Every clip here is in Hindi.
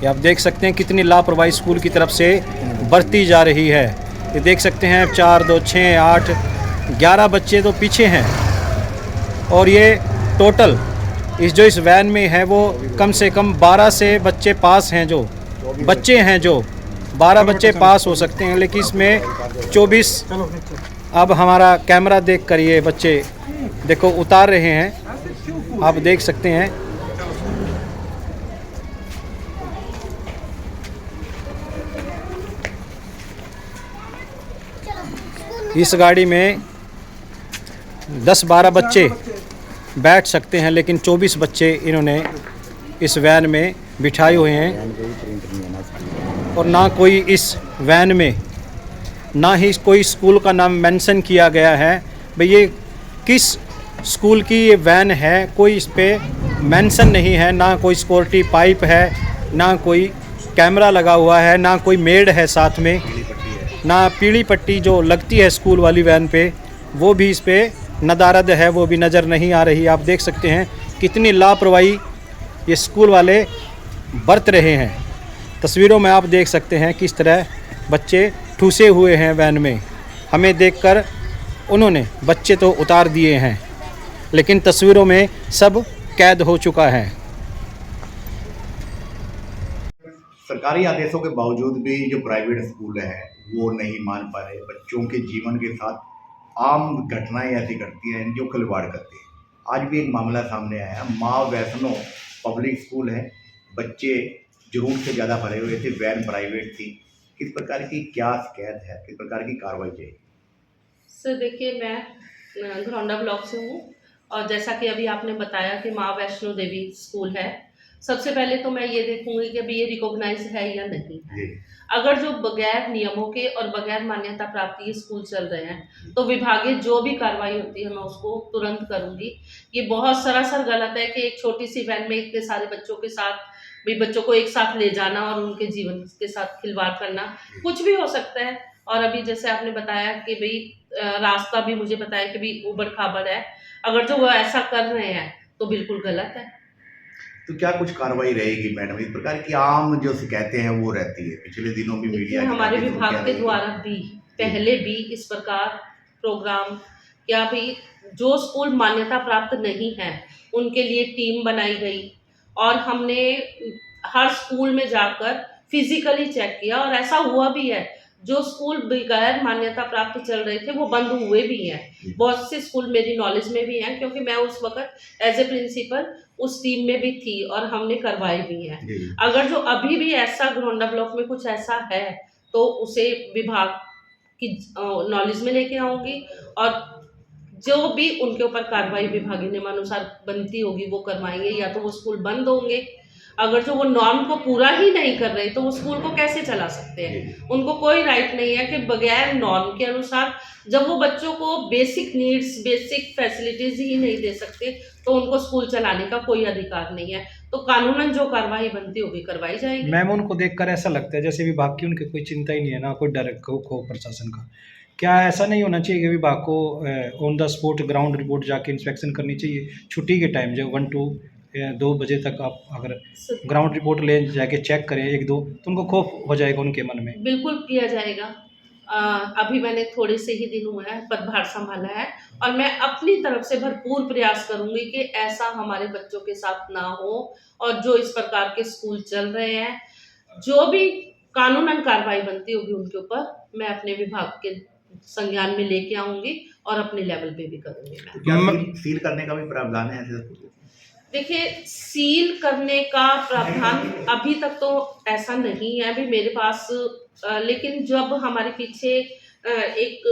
ये आप देख सकते हैं कितनी लापरवाही स्कूल की तरफ से बरती जा रही है। ये देख सकते हैं 4, 2, 6, 8, 11 बच्चे तो पीछे हैं और ये टोटल इस वैन में है वो कम से कम 12 से बच्चे पास हैं, जो 12 बच्चे पास हो सकते हैं, लेकिन इसमें 24। अब हमारा कैमरा देख कर ये बच्चे देखो उतार रहे हैं, आप देख सकते हैं। इस गाड़ी में 10-12 बच्चे बैठ सकते हैं, लेकिन 24 बच्चे इन्होंने इस वैन में बिठाए हुए हैं और ना कोई इस वैन में ना ही कोई स्कूल का नाम मेंशन किया गया है। भाई ये किस स्कूल की ये वैन है, कोई इस पे मेंशन नहीं है। ना कोई सिक्योरिटी पाइप है, ना कोई कैमरा लगा हुआ है, ना कोई मेड है साथ में, ना पीली पट्टी जो लगती है स्कूल वाली वैन पे वो भी इस पे नदारद है, वो भी नज़र नहीं आ रही। आप देख सकते हैं कितनी लापरवाही ये स्कूल वाले बरत रहे हैं। तस्वीरों में आप देख सकते हैं किस तरह बच्चे ठूसे हुए हैं वैन में। हमें देखकर उन्होंने बच्चे तो उतार दिए हैं, लेकिन तस्वीरों में सब कैद हो चुका है। सरकारी आदेशों के बावजूद भी जो प्राइवेट स्कूल है वो नहीं मान पा रहे। बच्चों के जीवन के साथ आम घटनाएं ऐसी घटती हैं जो खिलवाड़ करती हैं। आज भी एक मामला सामने आया, माँ वैष्णो पब्लिक स्कूल है, बच्चे जरूरत से ज़्यादा भरे हुए थे, वैन प्राइवेट थी। किस प्रकार की क्या शिकायत है, किस प्रकार की कार्रवाई चाहिए? सर देखिए, मैं घरौंडा ब्लॉक से हूँ और जैसा कि अभी आपने बताया कि माँ वैष्णो देवी स्कूल है, सबसे पहले तो मैं ये देखूंगी कि अभी ये रिकॉग्नाइज है या नहीं है। अगर जो बगैर नियमों के और बगैर मान्यता प्राप्त ये स्कूल चल रहे हैं तो विभागीय जो भी कार्रवाई होती है मैं उसको तुरंत करूंगी। ये बहुत सरासर गलत है कि एक छोटी सी वैन में इतने सारे बच्चों के साथ भी बच्चों को एक साथ ले जाना और उनके जीवन के साथ खिलवाड़ करना। कुछ भी हो सकता है। और अभी जैसे आपने बताया कि भाई रास्ता भी मुझे बताया कि भाई उबड़ खाबड़ है, अगर जो वो ऐसा कर रहे हैं तो बिल्कुल गलत है। तो क्या कुछ कार्रवाई रहेगी मैडम? इस प्रकार की आम जो शिकायतें हैं वो रहती है, पिछले दिनों भी मीडिया हमारे विभाग के द्वारा भी पहले भी इस प्रकार प्रोग्राम क्या भाई जो स्कूल मान्यता प्राप्त नहीं है उनके लिए टीम बनाई गई और हमने हर स्कूल में जाकर फिजिकली चेक किया और ऐसा हुआ भी है। जो स्कूल बगैर मान्यता प्राप्त चल रहे थे वो बंद हुए भी हैं। बहुत से स्कूल मेरी नॉलेज में भी हैं क्योंकि मैं उस वक्त एज ए प्रिंसिपल उस टीम में भी थी और हमने करवाए भी हैं। अगर जो अभी भी ऐसा घरौंडा ब्लॉक में कुछ ऐसा है तो उसे विभाग की नॉलेज में लेके आऊंगी और जो भी उनके ऊपर कार्रवाई विभागीय नियमानुसार बनती होगी वो करवाएंगे, या तो वो स्कूल बंद होंगे। अगर जो वो नॉर्म को पूरा ही नहीं कर रहे तो वो स्कूल को कैसे चला सकते हैं? उनको कोई राइट नहीं है कि बगैर नॉर्म के अनुसार, जब वो बच्चों को बेसिक नीड्स बेसिक फैसिलिटीज ही नहीं दे सकते तो उनको स्कूल चलाने का कोई अधिकार नहीं है। तो कानूनन जो कार्रवाई बनती होगी करवाई जाएगी। मैम उनको देखकर ऐसा लगता है जैसे विभाग की उनकी कोई चिंता ही नहीं है, ना कोई डर खो प्रशासन का। क्या ऐसा नहीं होना चाहिए कि विभाग को on the spot ground report जाके इंस्पेक्शन करनी चाहिए छुट्टी के टाइम, जो 1 to 2 बजे तक आप अगर ग्राउंड रिपोर्ट ले जाके चेक करें 1-2 तो उनको खौफ हो जाएगा उनके मन में। बिल्कुल किया जाएगा। अभी मैंने थोड़े से ही दिन हुआ है पदभार संभाला है और मैं अपनी तरफ से भरपूर प्रयास करूंगी कि ऐसा हमारे बच्चों के साथ ना हो और जो इस प्रकार के स्कूल चल रहे हैं जो भी कानूनन कार्रवाई बनती होगी उनके ऊपर मैं अपने विभाग के संज्ञान में लेके आऊंगी और अपने लेवल पे भी करूंगी। तो क्या सील करने का भी प्रावधान है ऐसे? देखिए, सील करने का प्रावधान अभी तक तो ऐसा नहीं है अभी मेरे पास, लेकिन जब हमारे पीछे एक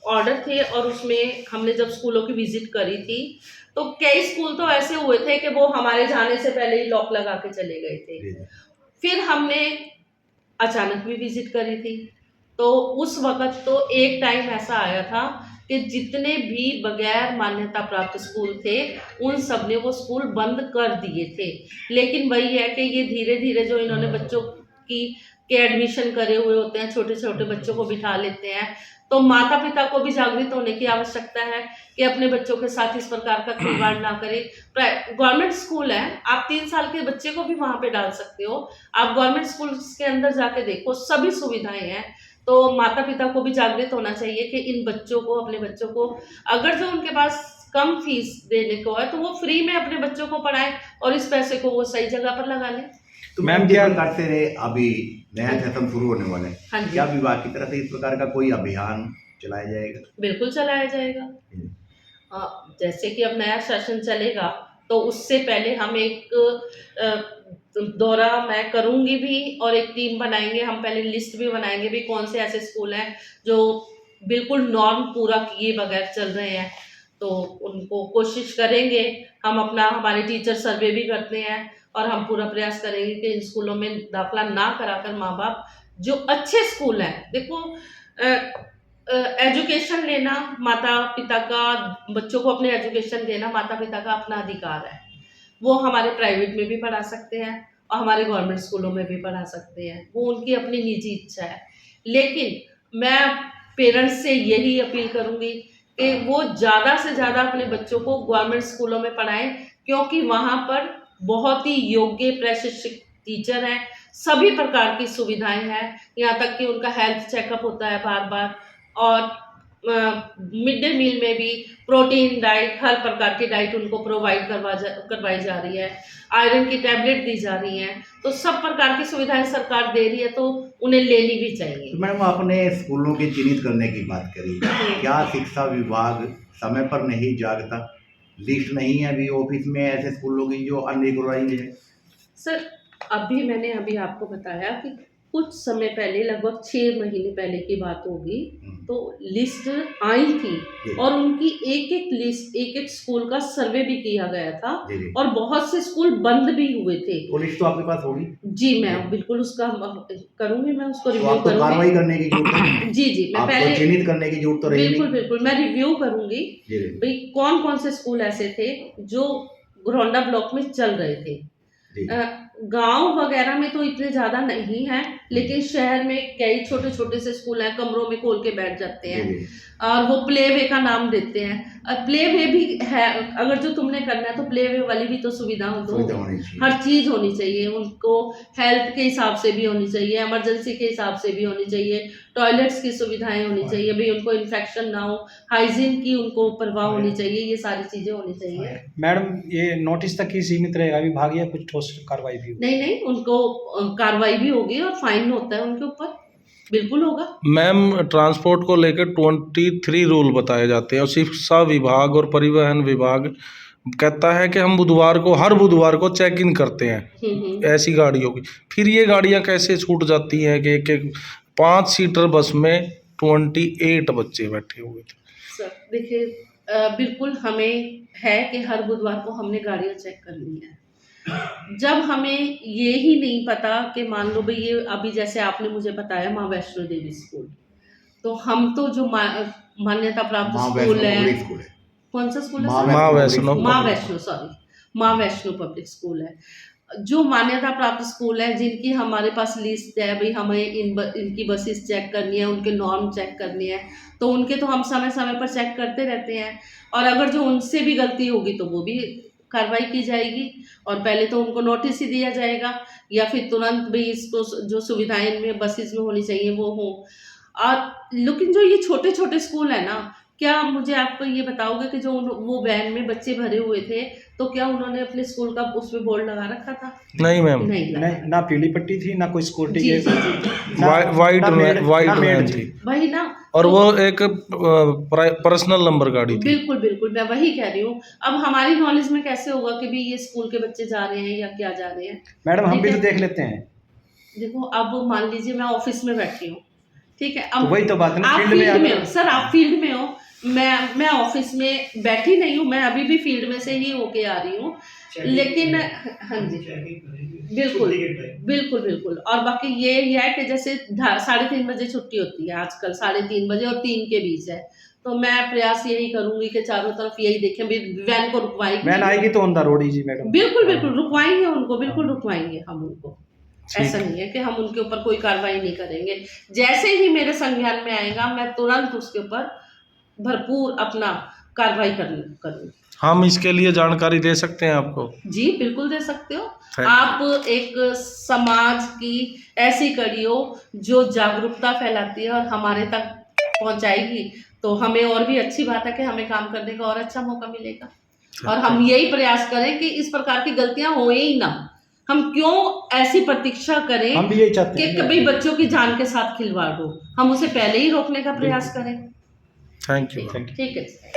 ऑर्डर थे और उसमें हमने जब स्कूलों की विजिट करी थी तो कई स्कूल तो ऐसे हुए थे कि वो हमारे जाने से पहले ही लॉक लगा के चले गए थे। फिर हमने अचानक भी विजिट करी थी तो उस वक्त तो एक टाइम ऐसा आया था कि जितने भी बगैर मान्यता प्राप्त स्कूल थे उन सब ने वो स्कूल बंद कर दिए थे। लेकिन वही है कि ये धीरे धीरे जो इन्होंने बच्चों की के एडमिशन करे हुए होते हैं, छोटे छोटे बच्चों को बिठा लेते हैं तो माता पिता को भी जागृत होने की आवश्यकता है कि अपने बच्चों के साथ इस प्रकार का खिलवाड़ ना करें। गवर्नमेंट स्कूल है, आप 3 साल के बच्चे को भी वहां पे डाल सकते हो। आप गवर्नमेंट स्कूल के अंदर जाके देखो, सभी सुविधाएं हैं। तो माता पिता को भी जागृत होना चाहिए कि इन बच्चों को, अपने बच्चों को, अगर जो उनके पास कम फीस देने को है तो वो फ्री में अपने बच्चों को पढ़ाएं और इस पैसे को वो सही जगह पर लगा लें। तो मैम मैम क्या- क्या करते रहे, अभी नया सेशन शुरू होने वाला हाँ है, जी। क्या विभाग की तरफ से इस प्रकार का कोई अभियान चलाया जाएगा? बिल्कुल चलाया जाएगा। जैसे कि अब नया सेशन चलेगा तो उससे पहले हम एक दौरा मैं करूंगी भी और एक टीम बनाएंगे। हम पहले लिस्ट भी बनाएंगे भी कौन से ऐसे स्कूल हैं जो बिल्कुल नॉर्म पूरा किए बगैर चल रहे हैं, तो उनको कोशिश करेंगे। हम अपना, हमारे टीचर सर्वे भी करते हैं और हम पूरा प्रयास करेंगे कि इन स्कूलों में दाखिला ना कराकर माँ बाप जो अच्छे स्कूल हैं, देखो एजुकेशन लेना माता पिता का, बच्चों को अपने एजुकेशन देना माता पिता का अपना अधिकार है। वो हमारे प्राइवेट में भी पढ़ा सकते हैं और हमारे गवर्नमेंट स्कूलों में भी पढ़ा सकते हैं, वो उनकी अपनी निजी इच्छा है। लेकिन मैं पेरेंट्स से यही अपील करूंगी कि वो ज़्यादा से ज़्यादा अपने बच्चों को गवर्नमेंट स्कूलों में पढ़ाएं, क्योंकि वहाँ पर बहुत ही योग्य प्रशिक्षित टीचर हैं, सभी प्रकार की सुविधाएं हैं, यहाँ तक कि उनका हेल्थ चेकअप होता है बार बार, और मिड डे मील में भी प्रोटीन डाइट, हर प्रकार की डाइट उनको प्रोवाइड करवाई जा रही है, आयरन की टैबलेट दी जा रही हैं। तो सब प्रकार की सुविधाएं सरकार दे रही है, तो उन्हें लेनी भी चाहिए। तो मैडम आपने स्कूलों के चिन्हित करने की बात करी, क्या शिक्षा विभाग समय पर नहीं जागता? लिस्ट नहीं है अभी ऑफिस में ऐसे स्कूलों की जो अनरिकॉग्नाइज्ड है? सर मैंने अभी आपको बताया कि कुछ समय पहले, लगभग 6 महीने पहले की बात होगी, तो लिस्ट आई थी और उनकी एक एक लिस्ट, एक एक स्कूल का सर्वे भी किया गया था और बहुत से स्कूल बंद भी हुए थे। वो लिस्ट तो आपके पास होगी? जी मैं बिल्कुल उसका करूंगी, मैं उसको तो रिव्यू आपको करूंगी। कार्रवाई करने की जरूरत है? जी मैं पहले चिन्हित करने की जरूरत तो रही बिल्कुल नहीं? बिल्कुल मैं रिव्यू करूंगी भाई कौन कौन से स्कूल ऐसे थे जो घरौंडा ब्लॉक में चल रहे थे। गांव वगैरह में तो इतने ज्यादा नहीं है, लेकिन शहर में कई छोटे छोटे से स्कूल हैं, कमरों में खोल के बैठ जाते हैं और वो प्ले वे का नाम देते हैं। और प्ले वे भी है, अगर जो तुमने करना है तो प्ले वे वाली भी तो सुविधा हो, हर चीज होनी चाहिए उनको, हेल्थ के हिसाब से भी होनी चाहिए, इमरजेंसी के हिसाब से भी होनी चाहिए, टॉयलेट्स की सुविधाएं होनी चाहिए, भाई उनको इन्फेक्शन ना हो, हाइजीन की उनको परवाह होनी चाहिए, ये सारी चीजें होनी चाहिए। मैडम ये नोटिस तक ही सीमित रहेगा विभाग या कुछ ठोस कार्रवाई भी होगी? नहीं उनको कार्रवाई भी होगी और फाइन होता है उनके ऊपर, बिल्कुल होगा। मैम ट्रांसपोर्ट को लेकर 23 रूल बताए जाते हैं और शिक्षा विभाग और परिवहन विभाग कहता है कि हम हर बुधवार को चेक इन करते हैं ऐसी गाड़ियों की। फिर ये गाड़ियां कैसे छूट जाती हैं कि एक 5 सीटर बस में 28 बच्चे बैठे हुए थे। सर देखिए, बिल्कुल हमें है कि हर बुधवार को हमने गाड़ियां चेक करनी है। जब हमें ये ही नहीं पता कि मान लो भाई ये अभी जैसे आपने मुझे बताया माँ वैष्णो देवी स्कूल, तो हम तो जो मान्यता प्राप्त स्कूल है, कौन सा स्कूल है? माँ वैष्णो पब्लिक स्कूल है, जो मान्यता प्राप्त स्कूल है, जिनकी हमारे पास लिस्ट है, भाई हमें इनकी बसेस चेक करनी है, उनके नॉर्म चेक करनी है, तो उनके तो हम समय समय पर चेक करते रहते हैं। और अगर जो उनसे भी गलती होगी तो वो भी कार्रवाई की जाएगी और पहले तो उनको नोटिस ही दिया जाएगा या फिर तुरंत भी इसको जो सुविधाएं इनमें बसेस में होनी चाहिए वो हो। और लेकिन जो ये छोटे छोटे स्कूल है ना, क्या मुझे आपको ये बताओगे कि जो वो वैन में बच्चे भरे हुए थे, तो क्या उन्होंने अपने स्कूल का उसमें बोर्ड लगा रखा था? नहीं मैम, नहीं ना पीली पट्टी थी, ना कोई सिक्योरिटी के वाइट वैन थी वही ना, और वो एक पर्सनल नंबर गाड़ी थी। बिल्कुल मैं वही कह रही हूँ। अब हमारी नॉलेज में कैसे होगा कि भाई ये स्कूल के बच्चे जा रहे हैं या क्या जा रहे हैं? मैडम हम भी तो देख लेते हैं। देखो अब मान लीजिए मैं ऑफिस में बैठी हूँ, ठीक है, अब वही तो बात है ना, आप फील्ड में हो सर, आप फील्ड में हो, मैं ऑफिस में बैठी नहीं हूँ, मैं अभी भी फील्ड में से ही होके आ रही हूँ, लेकिन हाँ जी बिल्कुल। और बाकी ये है कि जैसे 3:30 बजे छुट्टी होती है आजकल, 3:30 बजे और 3 के बीच है, तो मैं प्रयास यही करूंगी कि चारों तरफ यही देखें, वैन को रुकवाएगी, वैन आएगी तो ऑन द रोड ही जी मैडम। बिल्कुल रुकवाएंगे उनको, बिल्कुल रुकवाएंगे हम उनको। ऐसा नहीं है कि हम उनके ऊपर कोई कार्रवाई नहीं करेंगे। जैसे ही मेरे संज्ञान में आएगा मैं तुरंत उसके ऊपर भरपूर अपना कार्रवाई करूँगी। हम इसके लिए जानकारी दे सकते हैं आपको? जी बिल्कुल दे सकते हो। Thank आप एक समाज की ऐसी कड़ी हो जो जागरूकता फैलाती है और हमारे तक पहुंचाएगी, तो हमें और भी अच्छी बात है कि हमें काम करने का और अच्छा मौका मिलेगा। और हम यही प्रयास करें कि इस प्रकार की गलतियां हो ही ना। हम क्यों ऐसी प्रतीक्षा करें हम भी यही चाहते कि हैं कभी बच्चों की जान के साथ खिलवाड़ हो। हम उसे पहले ही रोकने का प्रयास करें। Thank you. ठीक है।